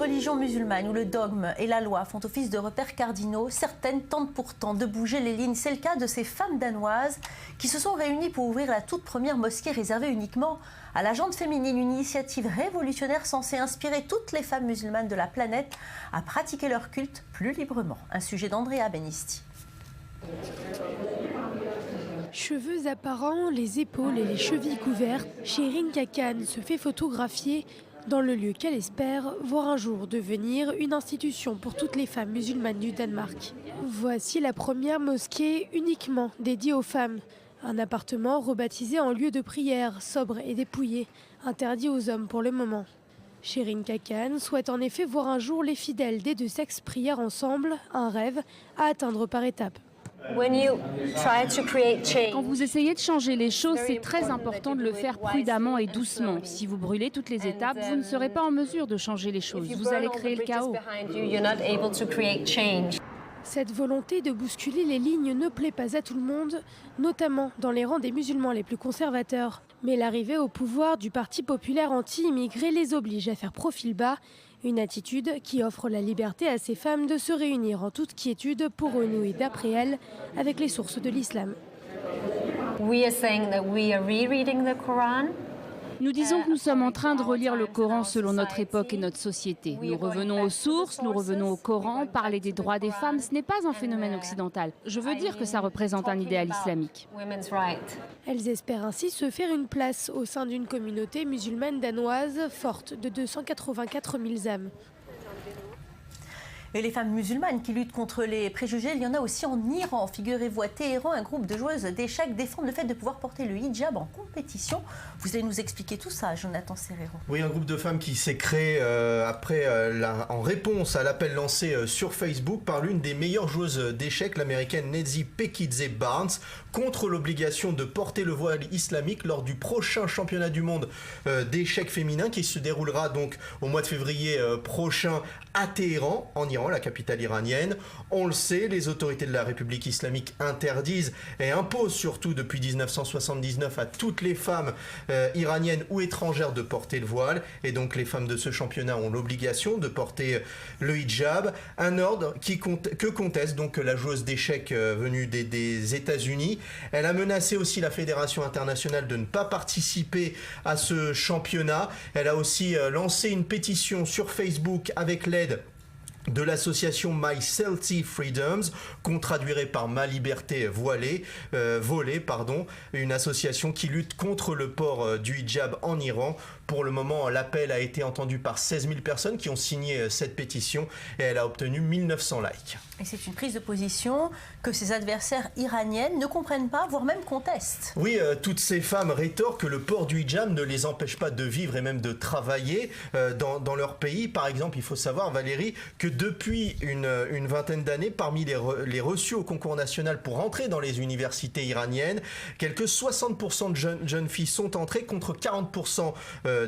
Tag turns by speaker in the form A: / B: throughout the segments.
A: religion musulmane où le dogme et la loi font office de repères cardinaux, certaines tentent pourtant de bouger les lignes. C'est le cas de ces femmes danoises qui se sont réunies pour ouvrir la toute première mosquée réservée uniquement à la gente féminine, une initiative révolutionnaire censée inspirer toutes les femmes musulmanes de la planète à pratiquer leur culte plus librement. Un sujet d'Andrea Benisti.
B: Cheveux apparents, les épaules et les chevilles couverts, Sherin Kakan se fait photographier dans le lieu qu'elle espère voir un jour devenir une institution pour toutes les femmes musulmanes du Danemark. Voici la première mosquée uniquement dédiée aux femmes. Un appartement rebaptisé en lieu de prière, sobre et dépouillé, interdit aux hommes pour le moment. Sherin Kakan souhaite en effet voir un jour les fidèles des deux sexes prier ensemble, un rêve à atteindre par étapes.
C: Quand vous essayez de changer les choses, c'est très important de le faire prudemment et doucement. Si vous brûlez toutes les étapes, vous ne serez pas en mesure de changer les choses. Vous allez créer le chaos.
B: Cette volonté de bousculer les lignes ne plaît pas à tout le monde, notamment dans les rangs des musulmans les plus conservateurs. Mais l'arrivée au pouvoir du Parti populaire anti-immigré les oblige à faire profil bas, une attitude qui offre la liberté à ces femmes de se réunir en toute quiétude pour renouer d'après elles avec les sources de l'islam.
C: Nous disons que nous sommes en train de relire le Coran selon notre époque et notre société. Nous revenons aux sources, nous revenons au Coran. Parler des droits des femmes, ce n'est pas un phénomène occidental. Je veux dire que ça représente un idéal islamique.
B: Elles espèrent ainsi se faire une place au sein d'une communauté musulmane danoise forte de 284 000 âmes.
A: Et les femmes musulmanes qui luttent contre les préjugés, il y en a aussi en Iran. Figurez-vous, à Téhéran, un groupe de joueuses d'échecs défendent le fait de pouvoir porter le hijab en compétition. Vous allez nous expliquer tout ça, Jonathan Serrero.
D: Oui, un groupe de femmes qui s'est créé en réponse à l'appel lancé sur Facebook par l'une des meilleures joueuses d'échecs, l'américaine Nezhi Pekidze Barnes, contre l'obligation de porter le voile islamique lors du prochain championnat du monde d'échecs féminin qui se déroulera donc au mois de février prochain à Téhéran, en Iran, la capitale iranienne. On le sait, les autorités de la République islamique interdisent et imposent surtout depuis 1979 à toutes les femmes iraniennes ou étrangères de porter le voile. Et donc les femmes de ce championnat ont l'obligation de porter le hijab. Un ordre que conteste donc la joueuse d'échecs venue des États-Unis. Elle a menacé aussi la Fédération internationale de ne pas participer à ce championnat. Elle a aussi lancé une pétition sur Facebook avec l'aide de l'association My Celtic Freedoms, qu'on traduirait par Ma Liberté volée, une association qui lutte contre le port du hijab en Iran. Pour le moment, l'appel a été entendu par 16 000 personnes qui ont signé cette pétition et elle a obtenu 1900 likes.
A: Et c'est une prise de position que ses adversaires iraniennes ne comprennent pas, voire même contestent.
D: Oui, toutes ces femmes rétorquent que le port du hijab ne les empêche pas de vivre et même de travailler dans leur pays. Par exemple, il faut savoir, Valérie, que depuis une vingtaine d'années, parmi les reçus au concours national pour entrer dans les universités iraniennes, quelques 60% de jeunes filles sont entrées contre 40%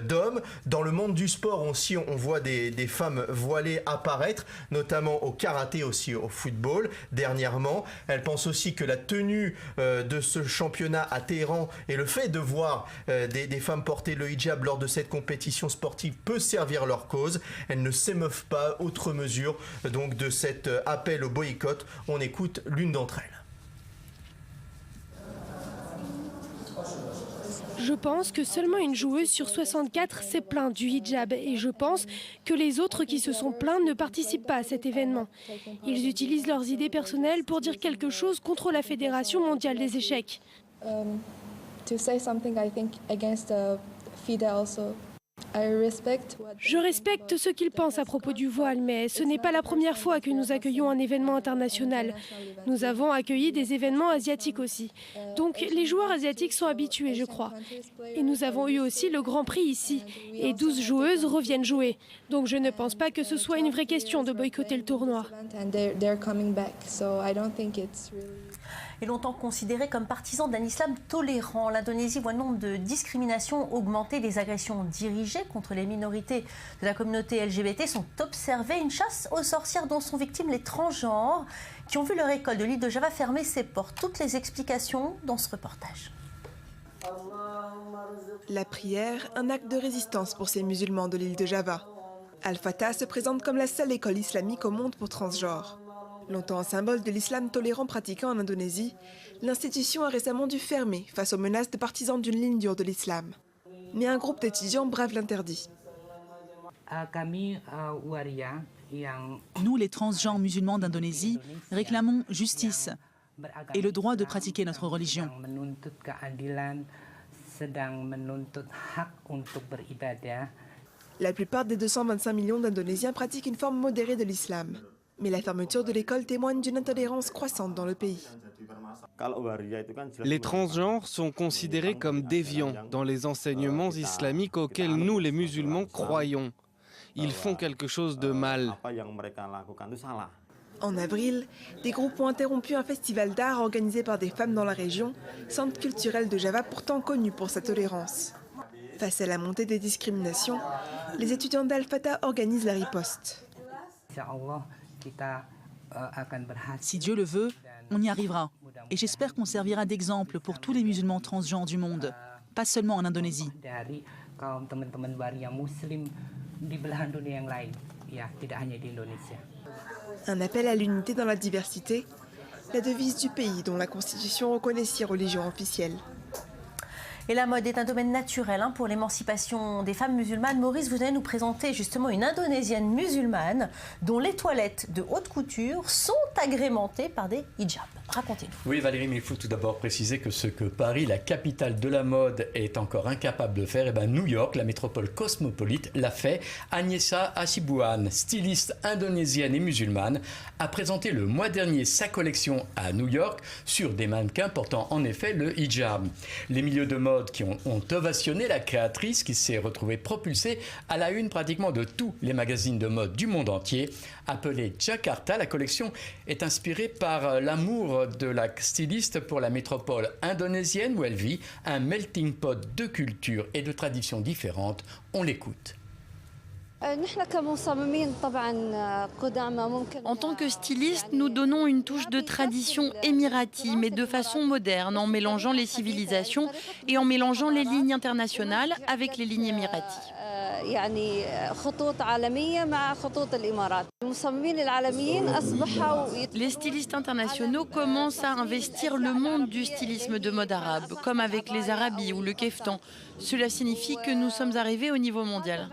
D: d'hommes. Dans le monde du sport aussi, on voit des femmes voilées apparaître, notamment au karaté, aussi au football dernièrement. Elle pense aussi que la tenue de ce championnat à Téhéran et le fait de voir des femmes porter le hijab lors de cette compétition sportive peut servir leur cause. Elles ne s'émeuvent pas, outre mesure, donc de cet appel au boycott. On écoute l'une d'entre elles.
B: Je pense que seulement une joueuse sur 64 s'est plainte du hijab et je pense que les autres qui se sont plaints ne participent pas à cet événement. Ils utilisent leurs idées personnelles pour dire quelque chose contre la Fédération mondiale des échecs. Je respecte ce qu'ils pensent à propos du voile, mais ce n'est pas la première fois que nous accueillons un événement international. Nous avons accueilli des événements asiatiques aussi. Donc les joueurs asiatiques sont habitués, je crois. Et nous avons eu aussi le Grand Prix ici. Et 12 joueuses reviennent jouer. Donc je ne pense pas que ce soit une vraie question de boycotter le tournoi.
A: Et longtemps considéré comme partisan d'un islam tolérant, l'Indonésie voit le nombre de discriminations augmenter. Les agressions dirigées contre les minorités de la communauté LGBT sont observées. Une chasse aux sorcières dont sont victimes les transgenres qui ont vu leur école de l'île de Java fermer ses portes. Toutes les explications dans ce reportage.
E: La prière, un acte de résistance pour ces musulmans de l'île de Java. Al-Fatah se présente comme la seule école islamique au monde pour transgenres. Longtemps un symbole de l'islam tolérant pratiqué en Indonésie, l'institution a récemment dû fermer face aux menaces de partisans d'une ligne dure de l'islam. Mais un groupe d'étudiants brave l'interdit.
F: Nous, les transgenres musulmans d'Indonésie, réclamons justice et le droit de pratiquer notre religion.
E: La plupart des 225 millions d'Indonésiens pratiquent une forme modérée de l'islam. Mais la fermeture de l'école témoigne d'une intolérance croissante dans le pays.
G: Les transgenres sont considérés comme déviants dans les enseignements islamiques auxquels nous, les musulmans, croyons. Ils font quelque chose de mal.
E: En avril, des groupes ont interrompu un festival d'art organisé par des femmes dans la région, centre culturel de Java pourtant connu pour sa tolérance. Face à la montée des discriminations, les étudiants d'Al-Fatah organisent la riposte.
F: Si Dieu le veut, on y arrivera. Et j'espère qu'on servira d'exemple pour tous les musulmans transgenres du monde, pas seulement en Indonésie.
E: Un appel à l'unité dans la diversité, la devise du pays dont la Constitution reconnaît 6 religions officielles.
A: Et la mode est un domaine naturel pour l'émancipation des femmes musulmanes. Maurice, vous allez nous présenter justement une Indonésienne musulmane dont les toilettes de haute couture sont agrémentées par des hijabs. Racontez-nous.
H: Oui Valérie, mais il faut tout d'abord préciser que ce que Paris, la capitale de la mode, est encore incapable de faire, New York, la métropole cosmopolite, l'a fait. Agnesa Hasibuan, styliste indonésienne et musulmane, a présenté le mois dernier sa collection à New York sur des mannequins portant en effet le hijab. Les milieux de mode qui ont ovationné la créatrice qui s'est retrouvée propulsée à la une pratiquement de tous les magazines de mode du monde entier. Appelée Jakarta, la collection est inspirée par l'amour de la styliste pour la métropole indonésienne où elle vit, un melting pot de cultures et de traditions différentes. On l'écoute.
I: En tant que styliste, nous donnons une touche de tradition émirati, mais de façon moderne, en mélangeant les civilisations et en mélangeant les lignes internationales avec les lignes émiraties. Les stylistes internationaux commencent à investir le monde du stylisme de mode arabe, comme avec les Arabis ou le keftan. Cela signifie que nous sommes arrivés au niveau mondial.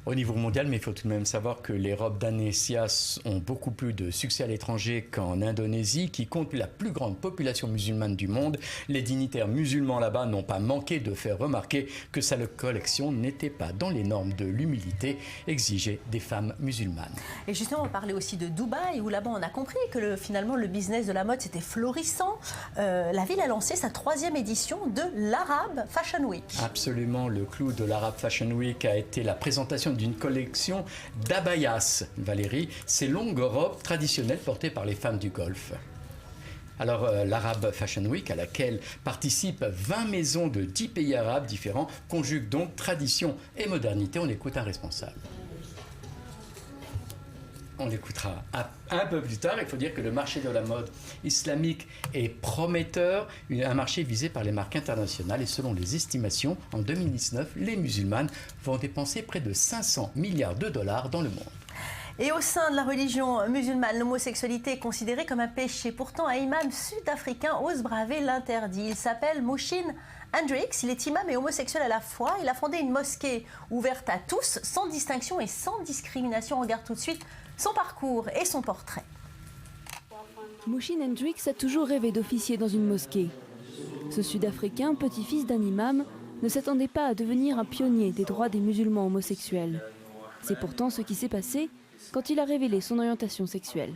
H: Au niveau mondial, mais il faut tout de même savoir que les robes d'Anécias ont beaucoup plus de succès à l'étranger qu'en Indonésie, qui compte la plus grande population musulmane du monde. Les dignitaires musulmans là-bas n'ont pas manqué de faire remarquer que sa collection n'était pas dans les normes de l'humilité exigées des femmes musulmanes.
A: Et justement, on parlait aussi de Dubaï, où là-bas on a compris que finalement le business de la mode c'était florissant. La ville a lancé sa 3e édition de l'Arab Fashion Week.
H: Absolument, le clou de l'Arab Fashion Week a été la présentation d'une collection d'abayas, Valérie, ces longues robes traditionnelles portées par les femmes du Golfe. Alors, l'Arab Fashion Week, à laquelle participent 20 maisons de 10 pays arabes différents, conjugue donc tradition et modernité. On écoute un responsable. On l'écoutera un peu plus tard. Il faut dire que le marché de la mode islamique est prometteur, un marché visé par les marques internationales. Et selon les estimations, en 2019, les musulmanes vont dépenser près de 500 milliards de dollars dans le monde.
A: Et au sein de la religion musulmane, l'homosexualité est considérée comme un péché. Pourtant, un imam sud-africain ose braver l'interdit. Il s'appelle Mushin Hendricks, il est imam et homosexuel à la fois. Il a fondé une mosquée ouverte à tous, sans distinction et sans discrimination. On regarde tout de suite son parcours et son portrait.
J: Mushin Hendricks a toujours rêvé d'officier dans une mosquée. Ce Sud-Africain, petit-fils d'un imam, ne s'attendait pas à devenir un pionnier des droits des musulmans homosexuels. C'est pourtant ce qui s'est passé quand il a révélé son orientation sexuelle.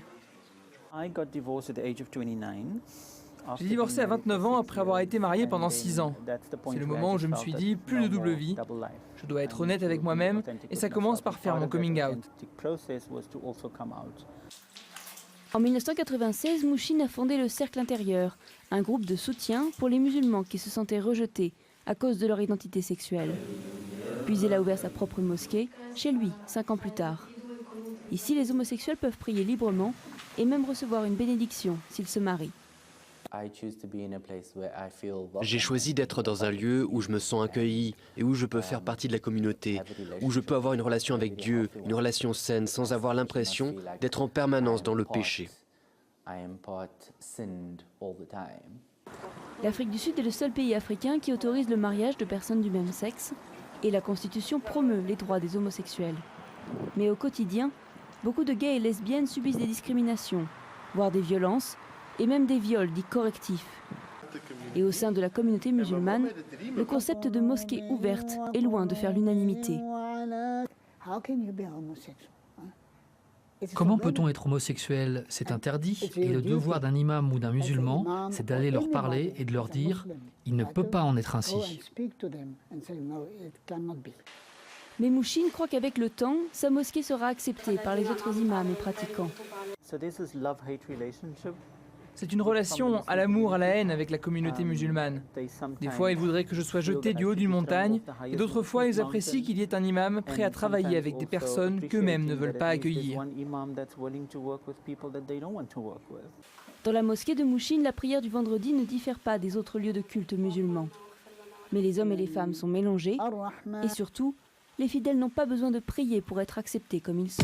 K: J'ai divorcé à 29 ans après avoir été marié pendant 6 ans. C'est le moment où je me suis dit, plus de double vie, je dois être honnête avec moi-même et ça commence par faire mon coming out.
J: En 1996, Mushin a fondé le Cercle Intérieur, un groupe de soutien pour les musulmans qui se sentaient rejetés à cause de leur identité sexuelle. Puis il a ouvert sa propre mosquée, chez lui, 5 ans plus tard. Ici, les homosexuels peuvent prier librement et même recevoir une bénédiction s'ils se marient.
L: J'ai choisi d'être dans un lieu où je me sens accueilli et où je peux faire partie de la communauté, où je peux avoir une relation avec Dieu, une relation saine, sans avoir l'impression d'être en permanence dans le péché.
J: L'Afrique du Sud est le seul pays africain qui autorise le mariage de personnes du même sexe et la Constitution promeut les droits des homosexuels. Mais au quotidien, beaucoup de gays et lesbiennes subissent des discriminations, voire des violences et même des viols dits correctifs. Et au sein de la communauté musulmane, le concept de mosquée ouverte est loin de faire l'unanimité.
M: Comment peut-on être homosexuel? C'est interdit. Et le devoir d'un imam ou d'un musulman, c'est d'aller leur parler et de leur dire « il ne peut pas en être ainsi ».
J: Mais Mouchine croit qu'avec le temps, sa mosquée sera acceptée par les autres imams et pratiquants.
K: C'est une relation à l'amour, à la haine avec la communauté musulmane. Des fois, ils voudraient que je sois jeté du haut d'une montagne, et d'autres fois, ils apprécient qu'il y ait un imam prêt à travailler avec des personnes qu'eux-mêmes ne veulent pas accueillir.
J: Dans la mosquée de Mouchine, la prière du vendredi ne diffère pas des autres lieux de culte musulmans. Mais les hommes et les femmes sont mélangés, et surtout, les fidèles n'ont pas besoin de prier pour être acceptés comme ils sont.